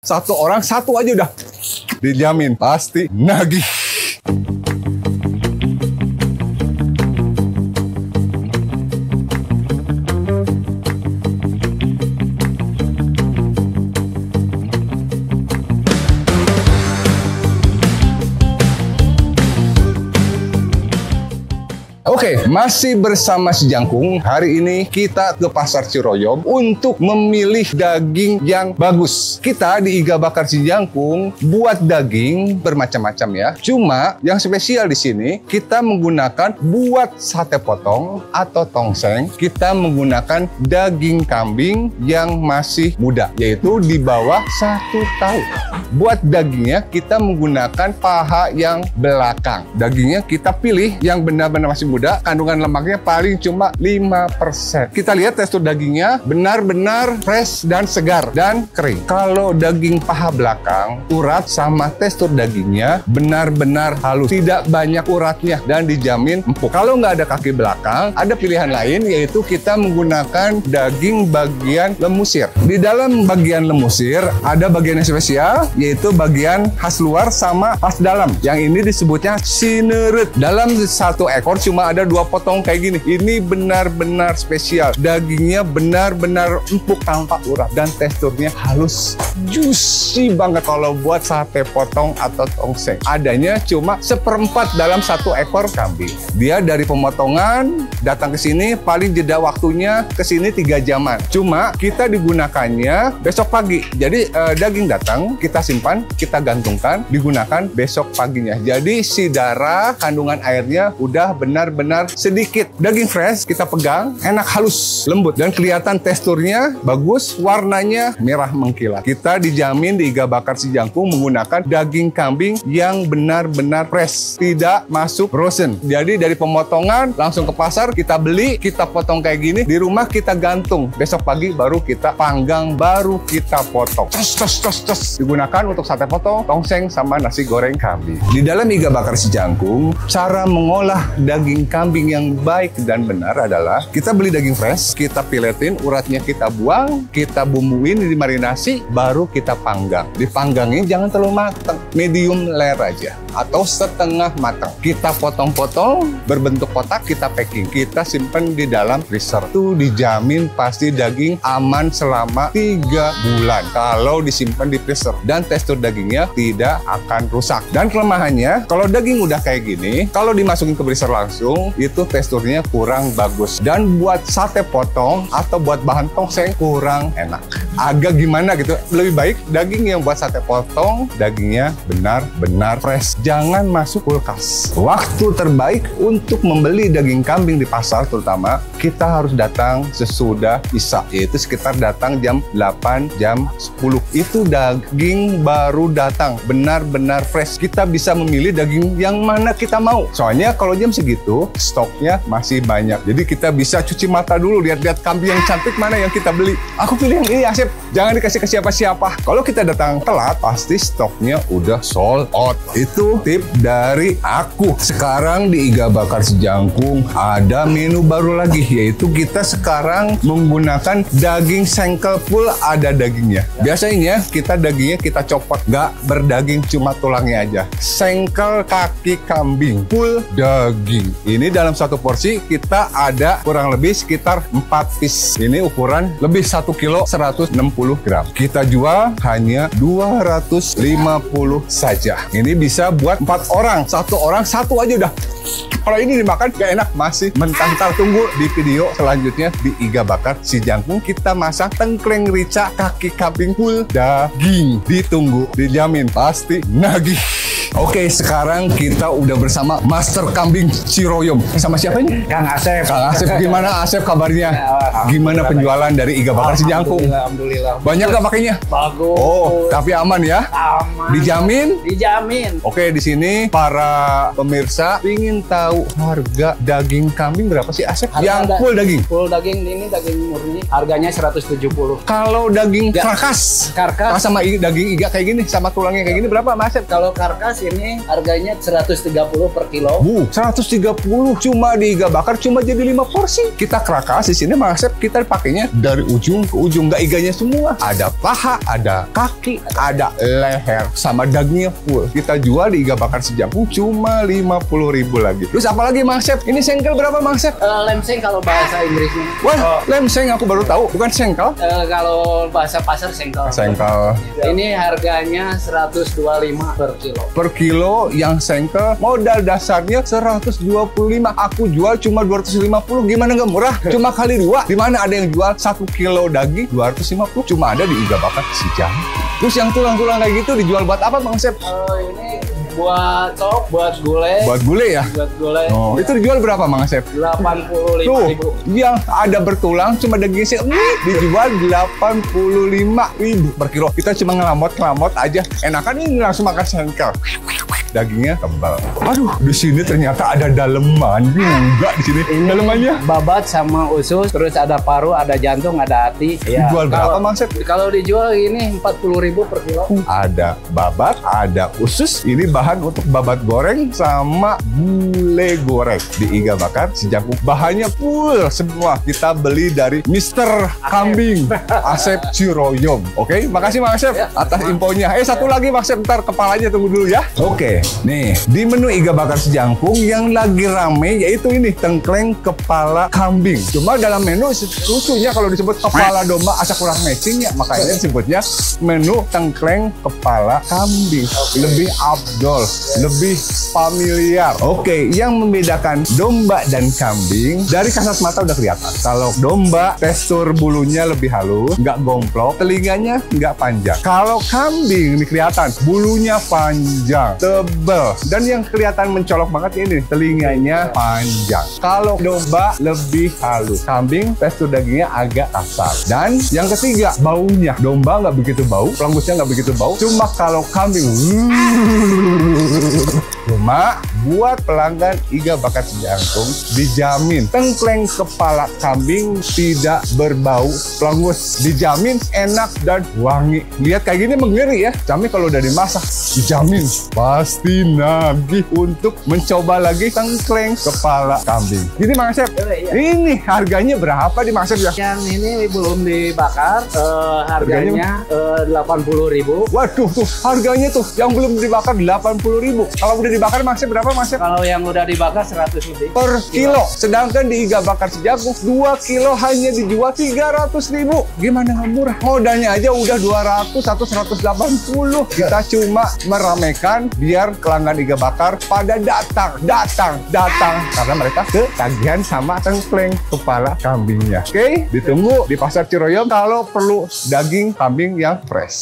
Satu orang satu aja udah dijamin pasti nagih. Oke, masih bersama si Jangkung. Hari ini kita ke Pasar Ciroyom untuk memilih daging yang bagus. Kita di Iga Bakar Si Jangkung buat daging bermacam-macam ya. Cuma yang spesial di sini kita menggunakan buat sate potong atau tongseng. Kita menggunakan daging kambing yang masih muda, yaitu di bawah 1 tahun. Buat dagingnya kita menggunakan paha yang belakang. Dagingnya kita pilih yang benar-benar masih muda. Kandungan lemaknya paling cuma 5%. Kita lihat tekstur dagingnya benar-benar fresh dan segar dan kering. Kalau daging paha belakang, urat sama tekstur dagingnya benar-benar halus. Tidak banyak uratnya dan dijamin empuk. Kalau nggak ada kaki belakang, ada pilihan lain yaitu kita menggunakan daging bagian lemusir. Di dalam bagian lemusir ada bagian yang spesial yaitu bagian khas luar sama khas dalam. Yang ini disebutnya sinerut. Dalam satu ekor cuma ada 2 potong kayak gini. Ini benar-benar spesial. Dagingnya benar-benar empuk tanpa urat dan teksturnya halus, juicy banget. Kalau buat sate potong atau tongseng, adanya cuma 1/4 dalam 1 ekor kambing. Dia dari pemotongan datang ke sini paling jeda waktunya ke sini 3 jaman. Cuma kita digunakannya besok pagi. Jadi daging datang, kita simpan, kita gantungkan, digunakan besok paginya. Jadi si darah kandungan airnya udah benar-benar sedikit. Daging fresh kita pegang, enak, halus, lembut dan kelihatan teksturnya bagus, warnanya merah mengkilat. Kita dijamin di Iga Bakar Si Jangkung menggunakan daging kambing yang benar-benar fresh, tidak masuk frozen. Jadi dari pemotongan langsung ke pasar kita beli, kita potong kayak gini, di rumah kita gantung, besok pagi baru kita panggang, baru kita potong. Digunakan untuk sate potong, tongseng sama nasi goreng kambing. Di dalam Iga Bakar Si Jangkung, cara mengolah daging kambing yang baik dan benar adalah kita beli daging fresh, kita piletin, uratnya kita buang, kita bumbuin, dimarinasi, baru kita panggang. Dipanggangin jangan terlalu matang, medium rare aja atau setengah matang. Kita potong-potong berbentuk kotak, kita packing, kita simpen di dalam freezer. Itu dijamin pasti daging aman selama 3 bulan kalau disimpan di freezer dan tekstur dagingnya tidak akan rusak. Dan kelemahannya kalau daging udah kayak gini, kalau dimasukin ke freezer langsung itu teksturnya kurang bagus dan buat sate potong atau buat bahan tongseng kurang enak, agak gimana gitu. Lebih baik daging yang buat sate potong dagingnya benar-benar fresh, jangan masuk kulkas. Waktu terbaik untuk membeli daging kambing di pasar terutama kita harus datang sesudah isya, yaitu sekitar datang jam 8 jam 10 itu daging baru datang benar-benar fresh. Kita bisa memilih daging yang mana kita mau, soalnya kalau jam segitu stoknya masih banyak. Jadi kita bisa cuci mata dulu, lihat-lihat kambing yang cantik mana yang kita beli. Aku pilih yang ini Asep, jangan dikasih ke siapa-siapa. Kalau kita datang telat, pasti stoknya udah sold out. Itu tip dari aku. Sekarang di Iga Bakar Si Jangkung ada menu baru lagi, yaitu kita sekarang menggunakan daging sengkel full, ada dagingnya. Biasanya kita dagingnya kita copot, nggak berdaging, cuma tulangnya aja. Sengkel kaki kambing full daging. Ini dalam satu porsi kita ada kurang lebih sekitar 4 piece. Ini ukuran lebih 1 kilo 160 gram. Kita jual hanya 250 saja. Ini bisa buat 4 orang. 1 orang satu aja udah. Kalau ini dimakan gak enak, masih mentah. Tunggu di video selanjutnya di Iga Bakar Si Jangkung. Kita masak tengkleng rica kaki kambing full daging. Ditunggu, dijamin pasti nagih. Oke, sekarang kita udah bersama Master Kambing Ciroyom. Sama siapa ini? Kang Asep. Kang Asep, gimana Asep kabarnya? Gimana penjualan dari Iga Bakar Si Jangkung? Alhamdulillah. Banyak gak pakainya? Bagus. Oh, tapi aman ya? Aman. Dijamin? Dijamin. Oke, di sini para pemirsa ingin tahu harga daging kambing berapa sih Asep? Yang full daging? Full daging ini daging murni. Harganya 170. Kalau daging Ya. karkas? Karkas. Sama daging iga kayak gini, sama tulangnya kayak gini berapa Mas Asep? Kalau karkas ini harganya 130 per kilo. 130 cuma di iga bakar cuma jadi 5 porsi. Kita kerakas di sini Mang Asep, kita pakainya dari ujung ke ujung, nggak iganya semua. Ada paha, ada kaki, ada leher, sama dagingnya full. Kita jual di iga bakar Sejangkung cuma 50.000 lagi. Terus apalagi Mang Asep? Ini sengkel berapa Mang Asep? Lemseng kalau bahasa Inggrisnya. Wah, lemseng aku baru tahu, bukan sengkel. Kalau bahasa pasar sengkel. Sengkel. Ini harganya 125 per kilo. Per kilo yang sengkel modal dasarnya 125. Aku jual cuma 250. Gimana nggak murah? Cuma kali 2. Di mana ada yang jual 1 kilo daging 250? Cuma ada di iga bakar Sejangkung. Terus yang tulang-tulang kayak gitu dijual buat apa Bang Asep? Ini buat sop, buat gulai. Buat gulai ya? Buat gulai. Oh, itu dijual berapa Mang Asep? 85.000. Tuh, yang ada bertulang cuma dagingnya dijual 85.000 per kilo. Kita cuma ngelamot aja. Enakan ini langsung makan sengkel. Dagingnya tebal. Aduh, di sini ternyata ada daleman juga di sini. Ini dalemannya babat sama usus, terus ada paru, ada jantung, ada hati. Ya, dijual berapa Mang Asep? Kalau dijual ini 40.000 per kilo. Ada babat, ada usus. Ini bahan untuk babat goreng sama gulai goreng di iga bakar Sejangkung. Bahannya full semua. Kita beli dari Mr. Kambing Asep Ciroyom. Oke, makasih Mang Asep atas infonya. Satu lagi Mang Asep, ntar kepalanya tunggu dulu ya. Oke, nih di menu iga bakar Sejangkung yang lagi rame yaitu ini tengkleng kepala kambing. Cuma dalam menu lucunya kalau disebut kepala domba asa kurang matching ya, makanya disebutnya menu tengkleng kepala kambing. Lebih abdol, lebih familiar. Oke, yang membedakan domba dan kambing dari kasat mata udah kelihatan. Kalau domba tekstur bulunya lebih halus, nggak gomplok, telinganya nggak panjang. Kalau kambing ini kelihatan bulunya panjang, tebel, dan yang kelihatan mencolok banget ini telinganya panjang. Kalau domba lebih halus, kambing tekstur dagingnya agak kasar. Dan yang ketiga, baunya. Domba nggak begitu bau, pelengusnya nggak begitu bau. Cuma kalau kambing cuma buat pelanggan iga bakar Sejangkung dijamin tengkleng kepala kambing tidak berbau pelengus, dijamin enak dan wangi. Lihat kayak gini mengeri ya, tapi kalau udah dimasak dijamin pasti nagih untuk mencoba lagi tengkleng kepala kambing. Jadi Mang Asep, ini harganya berapa di Mang Asep ya? Yang ini belum dibakar, harganya 80.000. Waduh tuh harganya tuh yang belum dibakar 80.000. Kalau udah dibakar Mang Asep berapa Mang Asep? Kalau yang udah dibakar 100 lebih Per kilo. Sedangkan di iga bakar Sejangkung 2 kilo hanya dijual 300.000. Gimana nggak murah? Modalnya aja udah 200 atau 180. Kita cuma meramaikan biar pelanggan iga bakar pada datang karena mereka ketagihan sama tengkleng kepala kambingnya. Oke, ditunggu di pasar Ciroyom kalau perlu daging kambing yang fresh.